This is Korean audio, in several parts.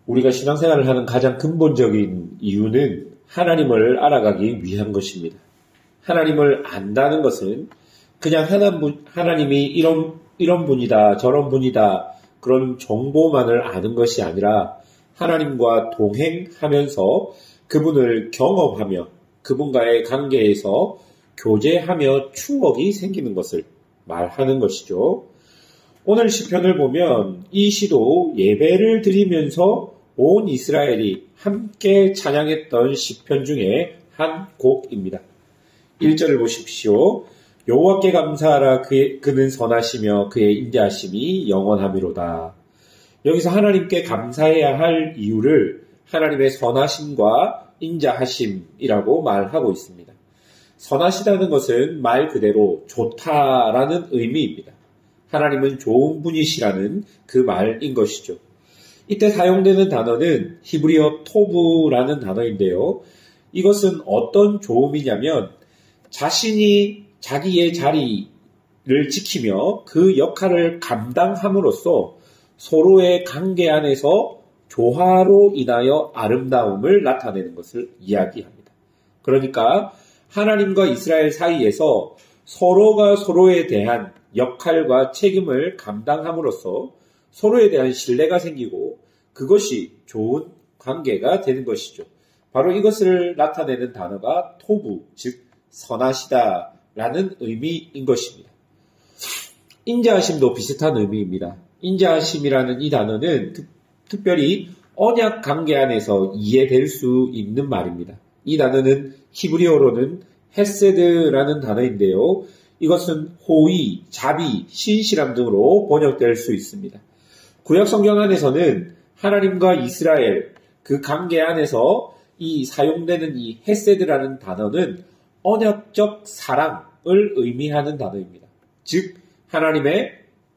우리가 신앙생활을 하는 가장 근본적인 이유는 하나님을 알아가기 위한 것입니다. 하나님을 안다는 것은 그냥 하나님이 이런 분이다, 저런 분이다, 그런 정보만을 아는 것이 아니라 하나님과 동행하면서 그분을 경험하며 그분과의 관계에서 교제하며 추억이 생기는 것을 말하는 것이죠. 오늘 시편을 보면 이 시도 예배를 드리면서 온 이스라엘이 함께 찬양했던 시편 중에 한 곡입니다. 1절을 보십시오. 여호와께 감사하라. 그는 선하시며 그의 인자하심이 영원하미로다. 여기서 하나님께 감사해야 할 이유를 하나님의 선하심과 인자하심이라고 말하고 있습니다. 선하시다는 것은 말 그대로 좋다라는 의미입니다. 하나님은 좋은 분이시라는 그 말인 것이죠. 이때 사용되는 단어는 히브리어 토브라는 단어인데요. 이것은 어떤 조음이냐면 자신이 자기의 자리를 지키며 그 역할을 감당함으로써 서로의 관계 안에서 조화로 인하여 아름다움을 나타내는 것을 이야기합니다. 그러니까 하나님과 이스라엘 사이에서 서로가 서로에 대한 역할과 책임을 감당함으로써 서로에 대한 신뢰가 생기고 그것이 좋은 관계가 되는 것이죠. 바로 이것을 나타내는 단어가 토부, 즉 선하시다라는 의미인 것입니다. 인자하심도 비슷한 의미입니다. 인자하심이라는 이 단어는 특별히 언약 관계 안에서 이해될 수 있는 말입니다. 이 단어는 히브리어로는 헤세드라는 단어인데요. 이것은 호의, 자비, 신실함 등으로 번역될 수 있습니다. 구약 성경 안에서는 하나님과 이스라엘 그 관계 안에서 이 사용되는 이 헤세드라는 단어는 언약적 사랑을 의미하는 단어입니다. 즉 하나님의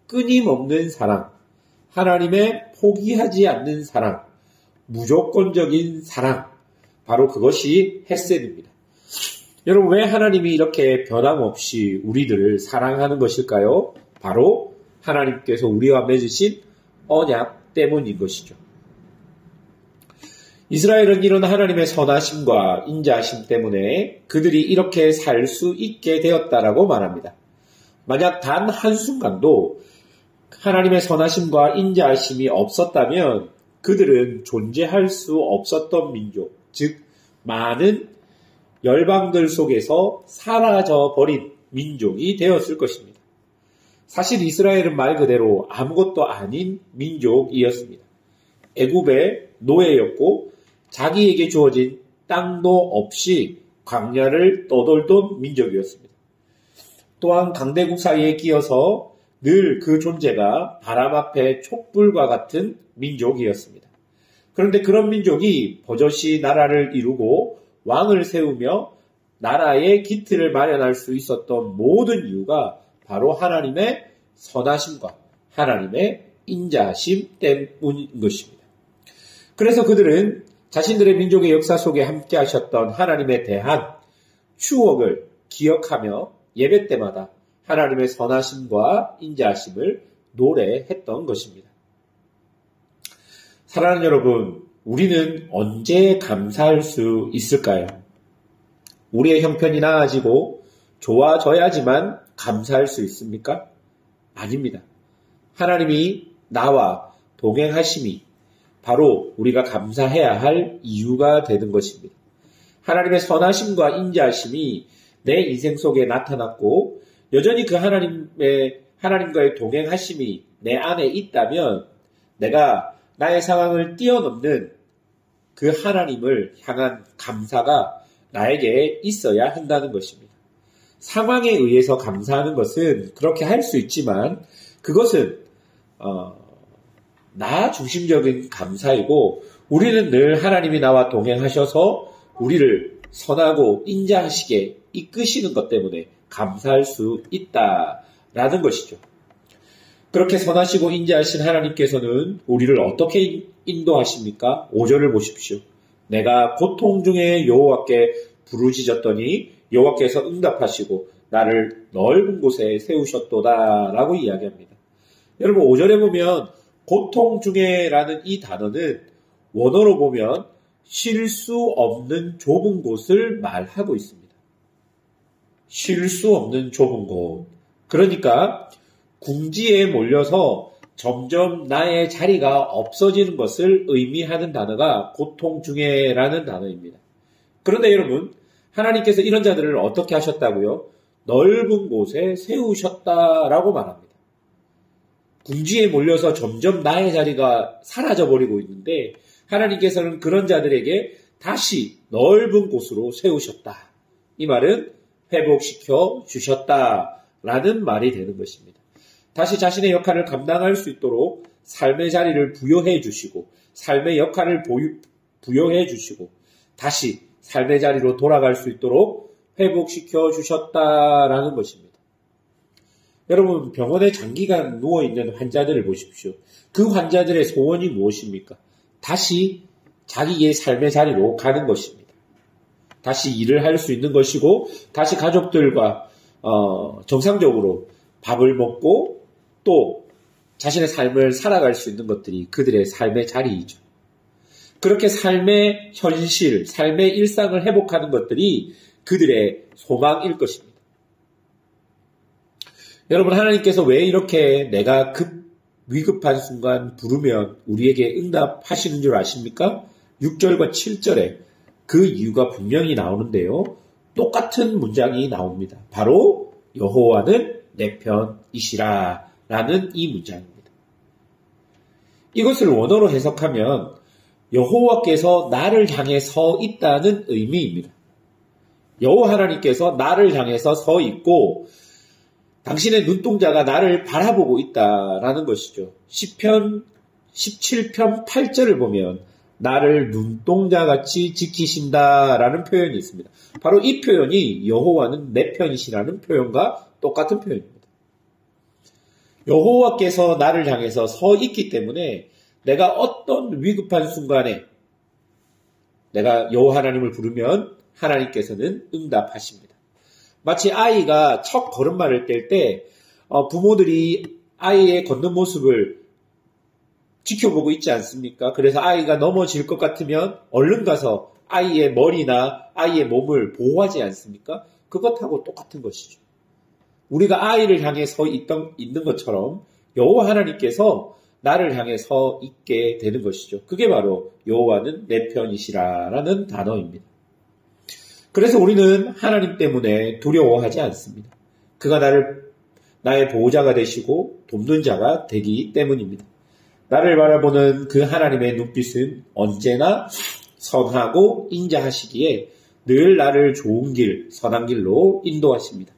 끊임없는 사랑, 하나님의 포기하지 않는 사랑, 무조건적인 사랑, 바로 그것이 헤세드입니다. 여러분 왜 하나님이 이렇게 변함없이 우리들을 사랑하는 것일까요? 바로 하나님께서 우리와 맺으신 언약 때문인 것이죠. 이스라엘은 이런 하나님의 선하심과 인자하심 때문에 그들이 이렇게 살 수 있게 되었다라고 말합니다. 만약 단 한순간도 하나님의 선하심과 인자하심이 없었다면 그들은 존재할 수 없었던 민족, 즉 많은 열방들 속에서 사라져버린 민족이 되었을 것입니다. 사실 이스라엘은 말 그대로 아무것도 아닌 민족이었습니다. 애굽의 노예였고 자기에게 주어진 땅도 없이 광야를 떠돌던 민족이었습니다. 또한 강대국 사이에 끼어서 늘 그 존재가 바람 앞에 촛불과 같은 민족이었습니다. 그런데 그런 민족이 버젓이 나라를 이루고 왕을 세우며 나라의 기틀을 마련할 수 있었던 모든 이유가 바로 하나님의 선하심과 하나님의 인자하심 때문인 것입니다. 그래서 그들은 자신들의 민족의 역사 속에 함께 하셨던 하나님에 대한 추억을 기억하며 예배 때마다 하나님의 선하심과 인자하심을 노래했던 것입니다. 사랑하는 여러분, 우리는 언제 감사할 수 있을까요? 우리의 형편이 나아지고 좋아져야지만 감사할 수 있습니까? 아닙니다. 하나님이 나와 동행하심이 바로 우리가 감사해야 할 이유가 되는 것입니다. 하나님의 선하심과 인자하심이 내 인생 속에 나타났고 여전히 그 하나님과의 동행하심이 내 안에 있다면 내가 나의 상황을 뛰어넘는 그 하나님을 향한 감사가 나에게 있어야 한다는 것입니다. 상황에 의해서 감사하는 것은 그렇게 할 수 있지만 그것은 나 중심적인 감사이고 우리는 늘 하나님이 나와 동행하셔서 우리를 선하고 인자하시게 이끄시는 것 때문에 감사할 수 있다라는 것이죠. 그렇게 선하시고 인자하신 하나님께서는 우리를 어떻게 인도하십니까? 5절을 보십시오. 내가 고통 중에 여호와께 부르짖었더니 여호와께서 응답하시고 나를 넓은 곳에 세우셨도다 라고 이야기합니다. 여러분 5절에 보면 고통 중에라는 이 단어는 원어로 보면 쉴 수 없는 좁은 곳을 말하고 있습니다. 쉴 수 없는 좁은 곳. 그러니까 궁지에 몰려서 점점 나의 자리가 없어지는 것을 의미하는 단어가 고통중해라는 단어입니다. 그런데 여러분, 하나님께서 이런 자들을 어떻게 하셨다고요? 넓은 곳에 세우셨다라고 말합니다. 궁지에 몰려서 점점 나의 자리가 사라져버리고 있는데 하나님께서는 그런 자들에게 다시 넓은 곳으로 세우셨다. 이 말은 회복시켜 주셨다라는 말이 되는 것입니다. 다시 자신의 역할을 감당할 수 있도록 삶의 자리를 부여해 주시고 삶의 역할을 부여해 주시고 다시 삶의 자리로 돌아갈 수 있도록 회복시켜 주셨다라는 것입니다. 여러분, 병원에 장기간 누워있는 환자들을 보십시오. 그 환자들의 소원이 무엇입니까? 다시 자기의 삶의 자리로 가는 것입니다. 다시 일을 할 수 있는 것이고 다시 가족들과 정상적으로 밥을 먹고 또 자신의 삶을 살아갈 수 있는 것들이 그들의 삶의 자리이죠. 그렇게 삶의 현실, 삶의 일상을 회복하는 것들이 그들의 소망일 것입니다. 여러분, 하나님께서 왜 이렇게 내가 위급한 순간 부르면 우리에게 응답하시는 줄 아십니까? 6절과 7절에 그 이유가 분명히 나오는데요. 똑같은 문장이 나옵니다. 바로 여호와는 내 편이시라 라는 이 문장입니다. 이것을 원어로 해석하면 여호와께서 나를 향해 서 있다는 의미입니다. 여호와 하나님께서 나를 향해서 서 있고 당신의 눈동자가 나를 바라보고 있다라는 것이죠. 시편 17편 8절을 보면 나를 눈동자같이 지키신다라는 표현이 있습니다. 바로 이 표현이 여호와는 내 편이시라는 표현과 똑같은 표현입니다. 여호와께서 나를 향해서 서 있기 때문에 내가 어떤 위급한 순간에 내가 여호와 하나님을 부르면 하나님께서는 응답하십니다. 마치 아이가 첫 걸음마를 뗄 때 부모들이 아이의 걷는 모습을 지켜보고 있지 않습니까? 그래서 아이가 넘어질 것 같으면 얼른 가서 아이의 머리나 아이의 몸을 보호하지 않습니까? 그것하고 똑같은 것이죠. 우리가 아이를 향해 서 있는 것처럼 여호와 하나님께서 나를 향해 서 있게 되는 것이죠. 그게 바로 여호와는 내 편이시라라는 단어입니다. 그래서 우리는 하나님 때문에 두려워하지 않습니다. 그가 나의 보호자가 되시고 돕는 자가 되기 때문입니다. 나를 바라보는 그 하나님의 눈빛은 언제나 선하고 인자하시기에 늘 나를 좋은 길, 선한 길로 인도하십니다.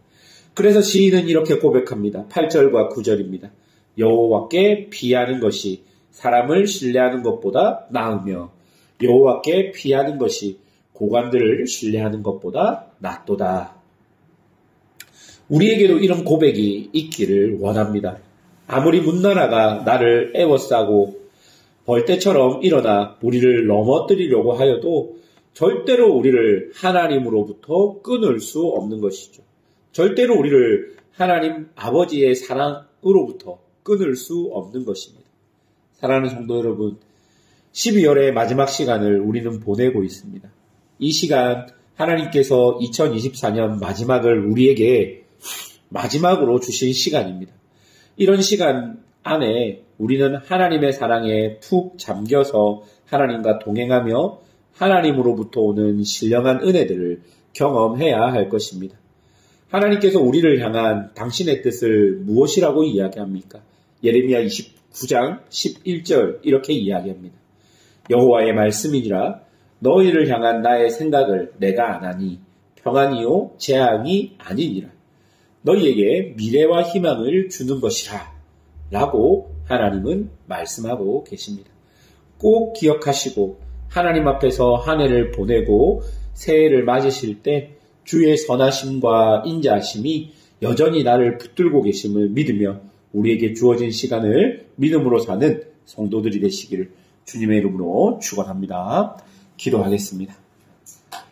그래서 시인은 이렇게 고백합니다. 8절과 9절입니다. 여호와께 피하는 것이 사람을 신뢰하는 것보다 나으며 여호와께 피하는 것이 고관들을 신뢰하는 것보다 낫도다. 우리에게도 이런 고백이 있기를 원합니다. 아무리 문나라가 나를 애워싸고 벌떼처럼 일어나 우리를 넘어뜨리려고 하여도 절대로 우리를 하나님으로부터 끊을 수 없는 것이죠. 절대로 우리를 하나님 아버지의 사랑으로부터 끊을 수 없는 것입니다. 사랑하는 성도 여러분, 12월의 마지막 시간을 우리는 보내고 있습니다. 이 시간 하나님께서 2024년 마지막을 우리에게 마지막으로 주신 시간입니다. 이런 시간 안에 우리는 하나님의 사랑에 푹 잠겨서 하나님과 동행하며 하나님으로부터 오는 신령한 은혜들을 경험해야 할 것입니다. 하나님께서 우리를 향한 당신의 뜻을 무엇이라고 이야기합니까? 예레미야 29장 11절 이렇게 이야기합니다. 여호와의 말씀이니라 너희를 향한 나의 생각을 내가 아나니 평안이요 재앙이 아니니라. 너희에게 미래와 희망을 주는 것이라 라고 하나님은 말씀하고 계십니다. 꼭 기억하시고 하나님 앞에서 한 해를 보내고 새해를 맞으실 때 주의 선하심과 인자하심이 여전히 나를 붙들고 계심을 믿으며 우리에게 주어진 시간을 믿음으로 사는 성도들이 되시기를 주님의 이름으로 축원합니다. 기도하겠습니다.